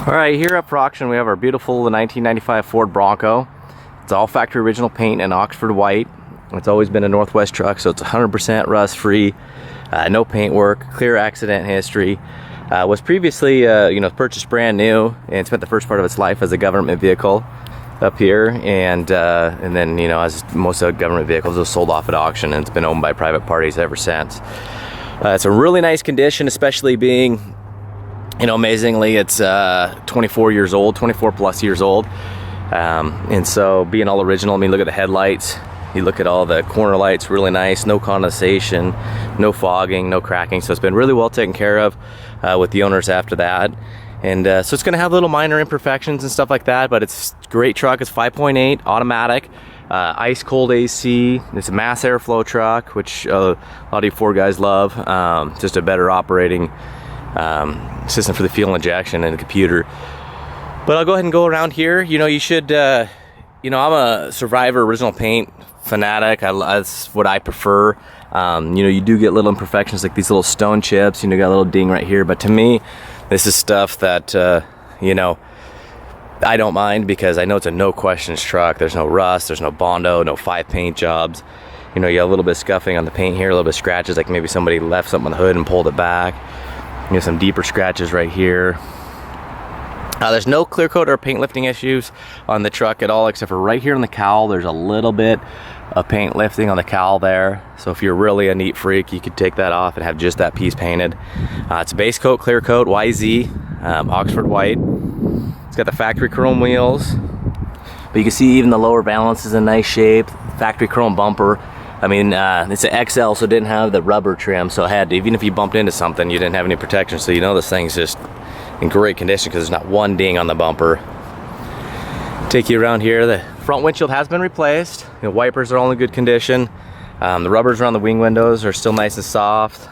All right, here up for auction we have our beautiful 1995 Ford Bronco. It's all factory original paint in Oxford white. It's always been a Northwest truck, so it's 100% rust free, no paint work, clear accident history. Was previously purchased brand new and spent the first part of its life as a government vehicle up here, and then as most of the government vehicles, it was sold off at auction, and it's been owned by private parties ever since. It's a really nice condition, especially being, amazingly, it's 24 years old, 24 plus years old. And so being all original, I mean, look at the headlights, you look at all the corner lights, really nice, no condensation, no fogging, no cracking. So it's been really well taken care of with the owners after that. And so it's gonna have little minor imperfections and stuff like that, but it's a great truck. It's 5.8 automatic, ice cold AC. It's a mass airflow truck, which a lot of you Ford guys love. Just a better operating system for the fuel injection and the computer. But I'll go ahead and go around here. You should, I'm a Survivor original paint fanatic. That's what I prefer. You do get little imperfections like these little stone chips, got a little ding right here. But to me, this is stuff that, I don't mind, because I know it's a no questions truck. There's no rust, there's no Bondo, no 5 paint jobs. You got a little bit of scuffing on the paint here, a little bit of scratches, like maybe somebody left something on the hood and pulled it back. Some deeper scratches right here. There's no clear coat or paint lifting issues on the truck at all, except for right here on the cowl. There's a little bit of paint lifting on the cowl there. So if you're really a neat freak, you could take that off and have just that piece painted. It's a base coat, clear coat, YZ, Oxford white. It's got the factory chrome wheels, but you can see even the lower balance is in nice shape. Factory chrome bumper. I mean, it's an XL, so it didn't have the rubber trim, so it had to, even if you bumped into something, you didn't have any protection. So this thing's just in great condition because there's not one ding on the bumper. Take you around here. The front windshield has been replaced. The wipers are all in good condition. The rubbers around the wing windows are still nice and soft.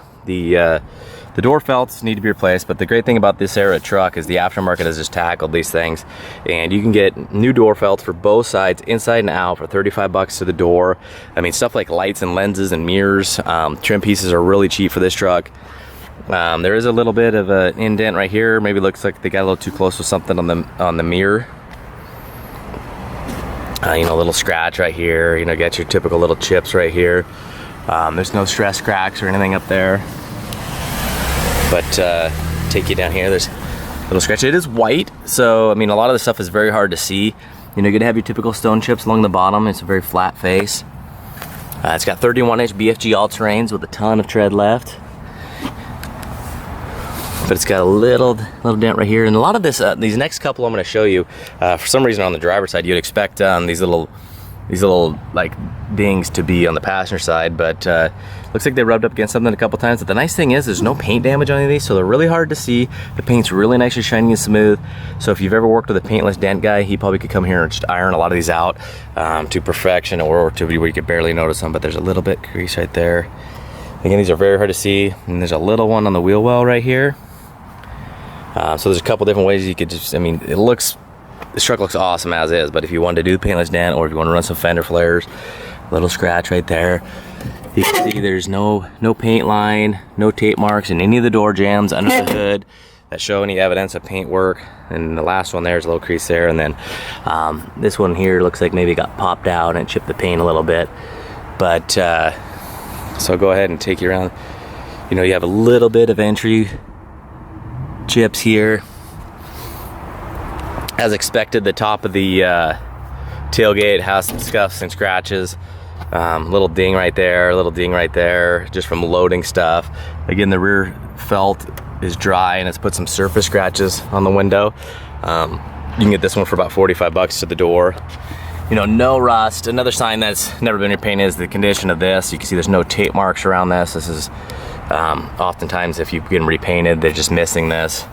The door felts need to be replaced, but the great thing about this era truck is the aftermarket has just tackled these things, and you can get new door felts for both sides, inside and out, for 35 bucks to the door. I mean, stuff like lights and lenses and mirrors, trim pieces are really cheap for this truck. There is a little bit of an indent right here. Maybe looks like they got a little too close with something on the mirror. A little scratch right here. Got your typical little chips right here. There's no stress cracks or anything up there. But take you down here, there's a little scratch. It is white, so I mean, a lot of the stuff is very hard to see. You're gonna have your typical stone chips along the bottom. It's a very flat face. It's got 31-inch BFG all-terrains with a ton of tread left. But it's got a little dent right here, and a lot of this, these next couple I'm going to show you, for some reason on the driver's side, you'd expect these little like dings to be on the passenger side, but looks like they rubbed up against something a couple times. But the nice thing is there's no paint damage on any of these, so they're really hard to see. The paint's really nice and shiny and smooth. So if you've ever worked with a paintless dent guy, he probably could come here and just iron a lot of these out to perfection, or to where you could barely notice them. But there's a little bit crease right there. Again, these are very hard to see, and there's a little one on the wheel well right here. So there's a couple different ways you could just, I mean, this truck looks awesome as is, but if you wanted to do the paintless dent, or if you want to run some fender flares, little scratch right there. You can see there's no paint line, no tape marks in any of the door jambs under the hood that show any evidence of paint work. And the last one there's a little crease there, and then this one here looks like maybe it got popped out and chipped the paint a little bit. But so I'll go ahead and take you around. You have a little bit of entry chips here. As expected, the top of the tailgate has some scuffs and scratches. Little ding right there, little ding right there, just from loading stuff. Again, the rear felt is dry, and it's put some surface scratches on the window. You can get this one for about 45 bucks to the door. No rust. Another sign that's never been repainted is the condition of this. You can see there's no tape marks around this. This is oftentimes, if you get them repainted, they're just missing this.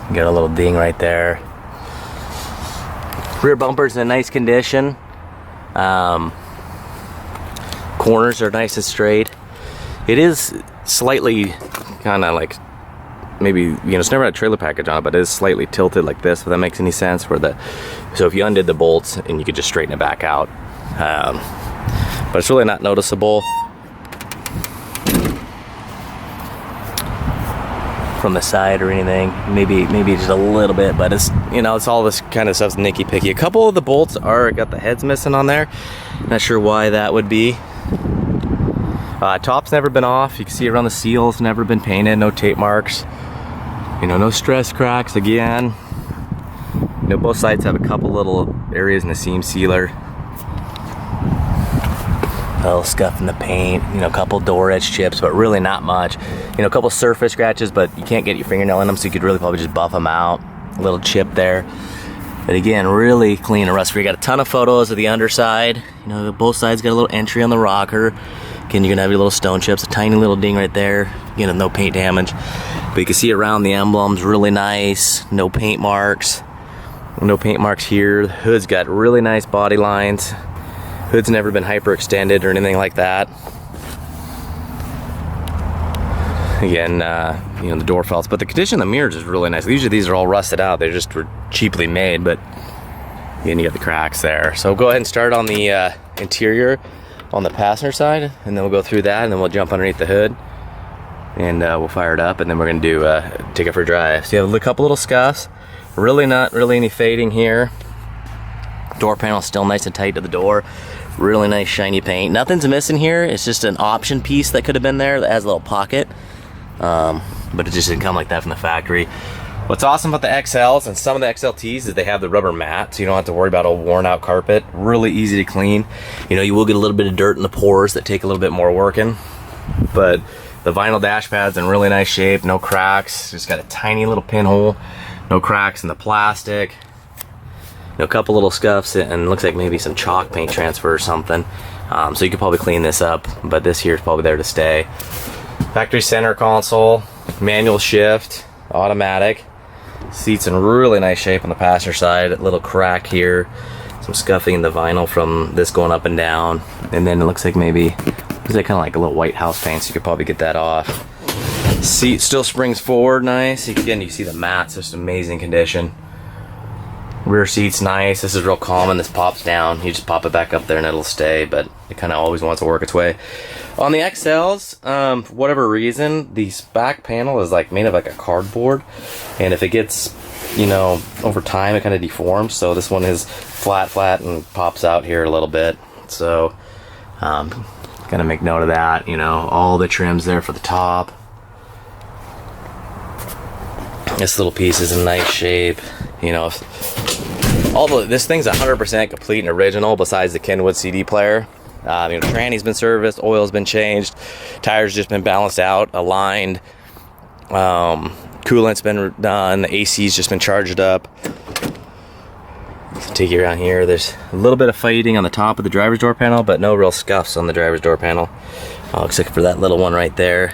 You got a little ding right there. Rear bumper's in a nice condition. Corners are nice and straight. It is slightly kind of like, maybe, it's never had a trailer package on it, but it is slightly tilted like this, if that makes any sense. So if you undid the bolts, and you could just straighten it back out. But it's really not noticeable. from the side or anything. Maybe just a little bit, but it's, you know, it's all this kind of stuff's nicky picky. A couple of the bolts are got the heads missing on there. Not sure why that would be. Top's never been off. You can see around the seals, never been painted, no tape marks. You know, no stress cracks again. You know, both sides have a couple little areas in the seam sealer. A little scuff in the paint, you know, a couple door edge chips, but really not much. You know, a couple surface scratches, but you can't get your fingernail in them, so you could really probably just buff them out. A little chip there. But again, really clean and rust free. Got a ton of photos of the underside. You know, both sides got a little entry on the rocker. Again, you're gonna have your little stone chips, a tiny little ding right there. Again, no paint damage. But you can see around the emblems, really nice. No paint marks. No paint marks here. The hood's got really nice body lines. Hood's never been hyperextended or anything like that. Again, you know, the door felts, but the condition of the mirrors is really nice. Usually these are all rusted out. They just were cheaply made, but again, you got the cracks there. So go ahead and start on the interior on the passenger side, and then we'll go through that, and then we'll jump underneath the hood, and we'll fire it up, and then we're gonna do take it for a drive. So you have a couple little scuffs. Really not really any fading here. Door panel still nice and tight to the door. Really nice shiny paint. Nothing's missing here. It's just an option piece that could have been there that has a little pocket, but it just didn't come like that from the factory. What's awesome about the XLs and some of the XLTs is they have the rubber mat, so you don't have to worry about a worn out carpet. Really easy to clean. You know, you will get a little bit of dirt in the pores that take a little bit more working, but the vinyl dash pad's in really nice shape, no cracks. Just got a tiny little pinhole, no cracks in the plastic. You know, a couple little scuffs, and looks like maybe some chalk paint transfer or something. So you could probably clean this up, but this here is probably there to stay. Factory center console, manual shift, automatic. Seats in really nice shape on the passenger side. A little crack here, some scuffing in the vinyl from this going up and down, and then it looks like maybe it's like kind of like a little white house paint, so you could probably get that off. Seat still springs forward nice. Again, you see the mats, just amazing condition. Rear seat's nice. This is real common. This pops down. You just pop it back up there and it'll stay, but it kind of always wants to work its way. On the XLs, for whatever reason, the back panel is like made of like a cardboard, and if it gets, you know, over time it kind of deforms. So this one is flat and pops out here a little bit. So gotta make note of that. You know, all the trims there for the top. This little piece is in nice shape. You know, this thing's 100% complete and original besides the Kenwood CD player. You know, tranny's been serviced, oil's been changed, tires just been balanced out, aligned, coolant's been done, the AC's just been charged up. So take you around here. There's a little bit of fading on the top of the driver's door panel, but no real scuffs on the driver's door panel, except for that little one right there.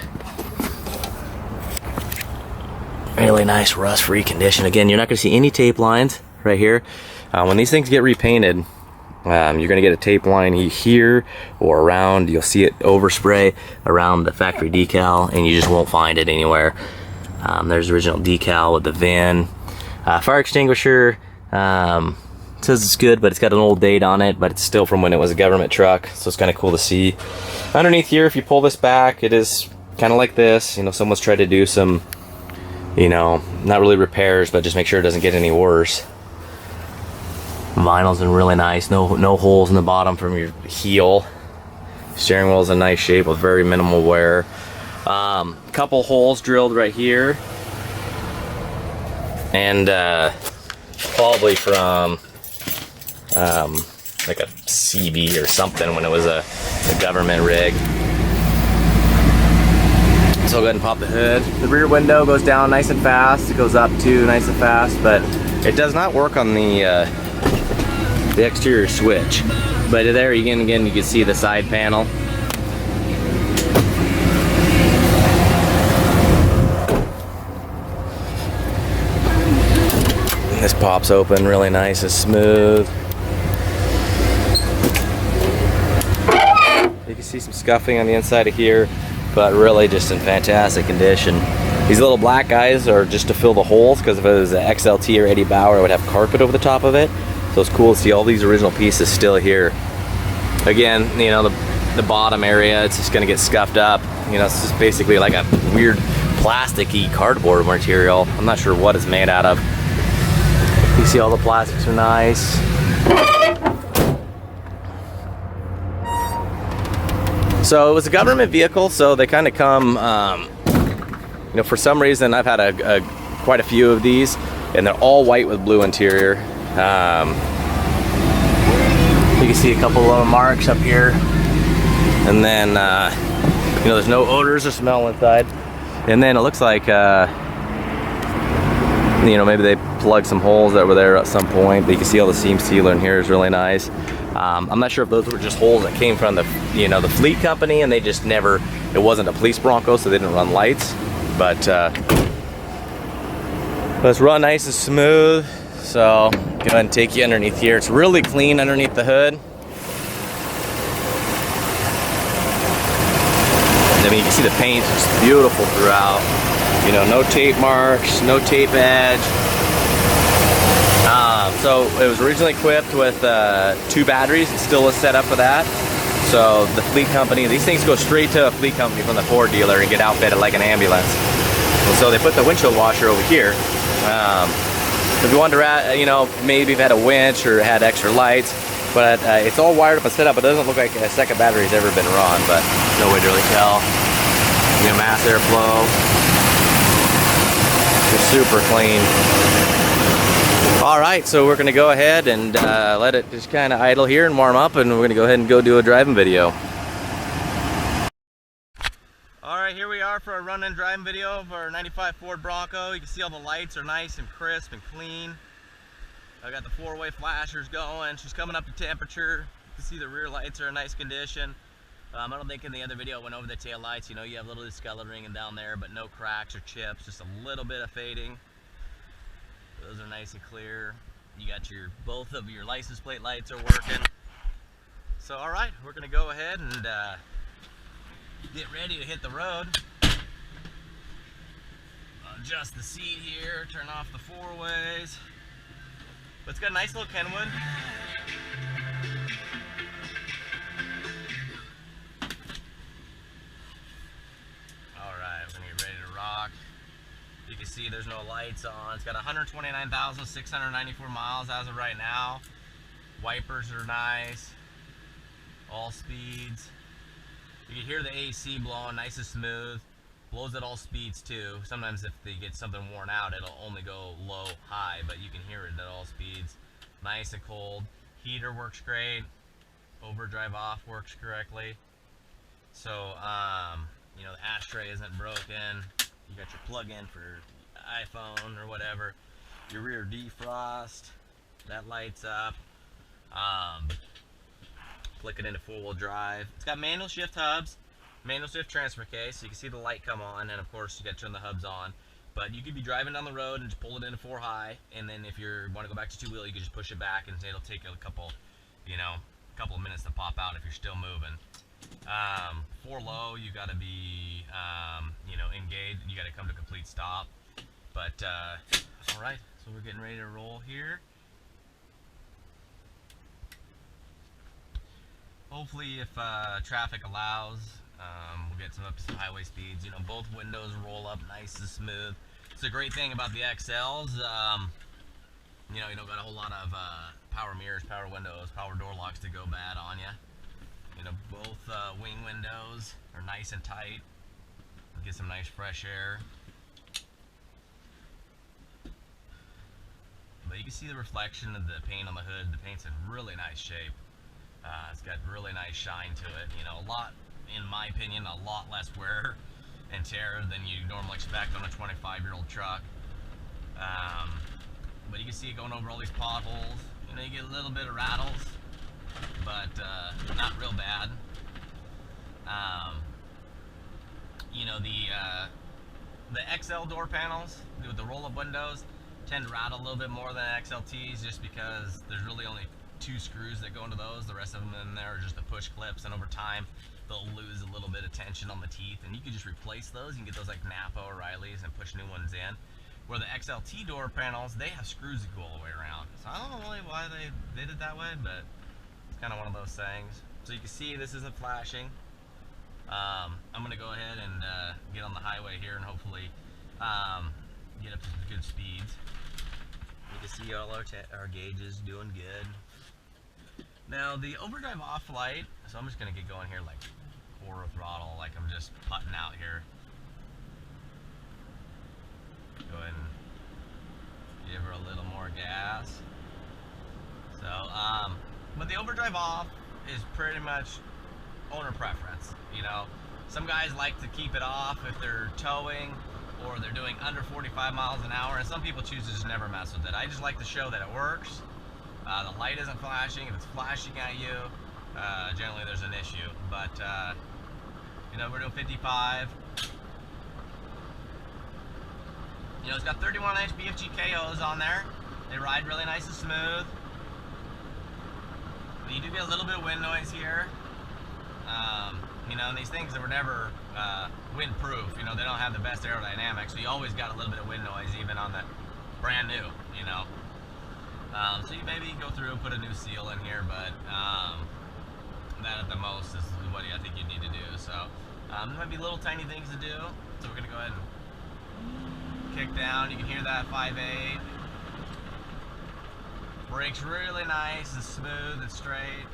Really nice rust-free condition. Again, you're not going to see any tape lines right here. When these things get repainted, you're going to get a tape line here or around. You'll see it overspray around the factory decal, and you just won't find it anywhere. There's the original decal with the VIN. Fire extinguisher says it's good, but it's got an old date on it, but it's still from when it was a government truck, so it's kind of cool to see. Underneath here, if you pull this back, it is kind of like this. You know, someone's tried to do some, you know, not really repairs, but just make sure it doesn't get any worse. Vinyl's in really nice. No holes in the bottom from your heel. Steering wheel's in nice shape with very minimal wear. Couple holes drilled right here, and probably from like a CB or something when it was a government rig. So go ahead and pop the hood. The rear window goes down nice and fast. It goes up too nice and fast, but it does not work on the exterior switch. But there again you can see the side panel. This pops open really nice and smooth. You can see some scuffing on the inside of here, but really just in fantastic condition. These little black guys are just to fill the holes, because if it was an XLT or Eddie Bauer, it would have carpet over the top of it. So it's cool to see all these original pieces still here. Again, you know, the bottom area, it's just gonna get scuffed up. You know, it's just basically like a weird plasticky cardboard material. I'm not sure what it's made out of. You see all the plastics are nice. So it was a government vehicle, so they kind of come, you know, for some reason I've had quite a few of these, and they're all white with blue interior. You can see a couple of marks up here, and then you know, there's no odors or smell inside. And then it looks like you know, maybe they plugged some holes that were there at some point, but you can see all the seam sealer in here is really nice. I'm not sure if those were just holes that came from the, you know, the fleet company, and they just never, it wasn't a police Bronco, so they didn't run lights. But it's real nice and smooth. So go ahead and take you underneath here. It's really clean underneath the hood. I mean, you can see the paint's just beautiful throughout. You know, no tape marks, no tape edge. So it was originally equipped with 2 batteries. It still is set up for that. So the fleet company, these things go straight to a fleet company from the Ford dealer and get outfitted like an ambulance. And so they put the windshield washer over here. If you wanted to, you know, maybe you've had a winch or had extra lights, but it's all wired up and set up. It doesn't look like a second battery's ever been run, but no way to really tell. You know, mass airflow. It's super clean. All right, so we're gonna go ahead and let it just kind of idle here and warm up, and we're gonna go ahead and go do a driving video. All right, here we are for a run and driving video of our 95 Ford Bronco. You can see all the lights are nice and crisp and clean. I got the 4-way flashers going. She's coming up to temperature. You can see the rear lights are in nice condition. I don't think in the other video I went over the tail lights. You know, you have a little discoloring down there, but no cracks or chips, just a little bit of fading. Those are nice and clear. You got both of your license plate lights are working. So all right, we're gonna go ahead and get ready to hit the road. Adjust the seat here, turn off the 4-ways. But it's got a nice little Kenwood. Alright, we're gonna get ready to rock. You can see there's no lights on. It's got 129,694 miles as of right now. Wipers are nice. All speeds. You can hear the AC blowing nice and smooth. Blows at all speeds too. Sometimes if they get something worn out, it'll only go low, high, but you can hear it at all speeds. Nice and cold. Heater works great. Overdrive off works correctly. So, you know, the ashtray isn't broken. You got your plug-in for iPhone or whatever. Your rear defrost, that lights up. Flick it into 4-wheel drive. It's got manual shift hubs, manual shift transfer case, so you can see the light come on, and of course you got to turn the hubs on. But you could be driving down the road and just pull it into 4 high, and then if you want to go back to 2-wheel, you can just push it back, and it'll take a couple, you know, of minutes to pop out if you're still moving. 4 low, you got to be, you know, engaged. You got to come to complete stop. But all right, so we're getting ready to roll here. Hopefully, if traffic allows, we'll get up to some highway speeds. You know, both windows roll up nice and smooth. It's a great thing about the XLs. You know, you don't got a whole lot of power mirrors, power windows, power door locks to go bad on you. You know, both wing windows are nice and tight. Get some nice fresh air. But you can see the reflection of the paint on the hood. The paint's in really nice shape. It's got really nice shine to it. You know, a lot, in my opinion, a lot less wear and tear than you normally expect on a 25-year-old truck. But you can see it going over all these potholes. You know, you get a little bit of rattles, but not real bad. You know, the XL door panels with the roll-up windows tend to rattle a little bit more than XLTs, just because there's really only 2 screws that go into those. The rest of them in there are just the push clips, and over time they'll lose a little bit of tension on the teeth, and you can just replace those. You can get those like Napa or Riley's and push new ones in. Where the XLT door panels, they have screws that go all the way around. So I don't know really why they did it that way, but it's kind of one of those things. So you can see this isn't flashing. I'm gonna go ahead and get on the highway here and hopefully get up to some good speeds. You can see all our gauges doing good. Now the overdrive off light, so I'm just gonna get going here like quarter throttle, like I'm just putting out here. Go ahead and give her a little more gas. So, but the overdrive off is pretty much owner preference. You know, some guys like to keep it off if they're towing or they're doing under 45 miles an hour, and some people choose to just never mess with it. I just like to show that it works. The light isn't flashing. If it's flashing at you, generally there's an issue. But, you know, we're doing 55. You know, it's got 31-inch BFG KOs on there. They ride really nice and smooth. You do get a little bit of wind noise here. You know, and these things that were never wind-proof, you know, they don't have the best aerodynamics, so you always got a little bit of wind noise even on the brand new, you know. So you maybe go through and put a new seal in here, but that at the most is what I think you need to do. So there might be little tiny things to do. So we're gonna go ahead and kick down. You can hear that 5.8. Brakes really nice and smooth and straight.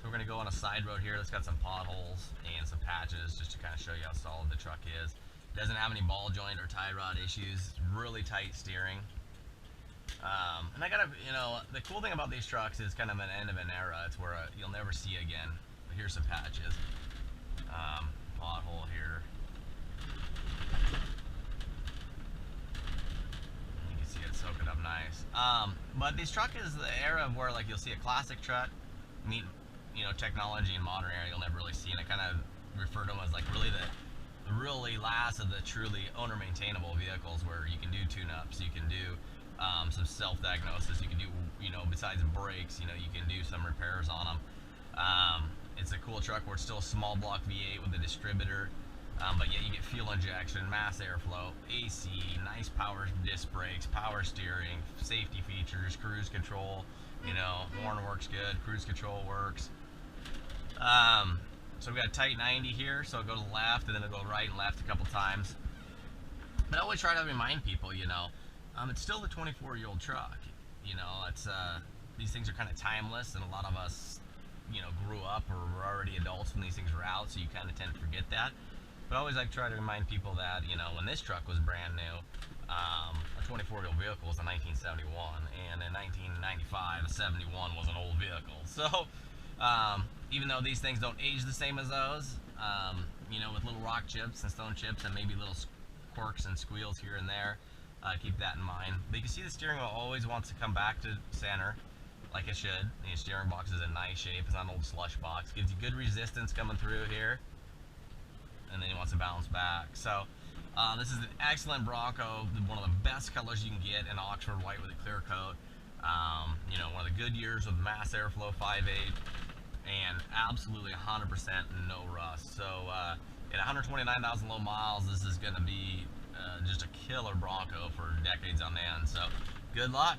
We're going to go on a side road here that's got some potholes and some patches just to kind of show you how solid the truck is. It doesn't have any ball joint or tie rod issues. It's really tight steering. And I gotta, you know, the cool thing about these trucks is kind of an end of an era. It's where you'll never see again. But here's some patches. Pothole here. You can see it soaking up nice. But this truck is the era of where like you'll see a classic truck meet, you know, technology in modern era you'll never really see, and I kind of refer to them as like really the really last of the truly owner maintainable vehicles where you can do tune-ups, you can do some self-diagnosis, you can do, you know, besides brakes, you know, you can do some repairs on them. It's a cool truck where it's still a small block V8 with a distributor, but yet you get fuel injection, mass airflow, AC, nice power disc brakes, power steering, safety features, cruise control, you know, horn works good, cruise control works. So we got a tight 90 here, so it'll go to the left and then it'll go right and left a couple times. But I always try to remind people, you know, it's still the 24-year-old truck. You know, it's these things are kind of timeless, and a lot of us, you know, grew up or were already adults when these things were out, so you kind of tend to forget that. But I always like to try to remind people that, you know, when this truck was brand new, a 24-year-old vehicle was a 1971, and in 1995, a 71 was an old vehicle. So, even though these things don't age the same as those, you know, with little rock chips and stone chips and maybe little quirks and squeals here and there, keep that in mind. But you can see the steering wheel always wants to come back to center, like it should. The steering box is in nice shape. It's not an old slush box. Gives you good resistance coming through here, and then it wants to bounce back. So this is an excellent Bronco, one of the best colors you can get, in Oxford white with a clear coat. You know, one of the good years with mass airflow 5.8, and absolutely 100% no rust. So at 129,000 low miles, this is going to be just a killer Bronco for decades on end. So good luck.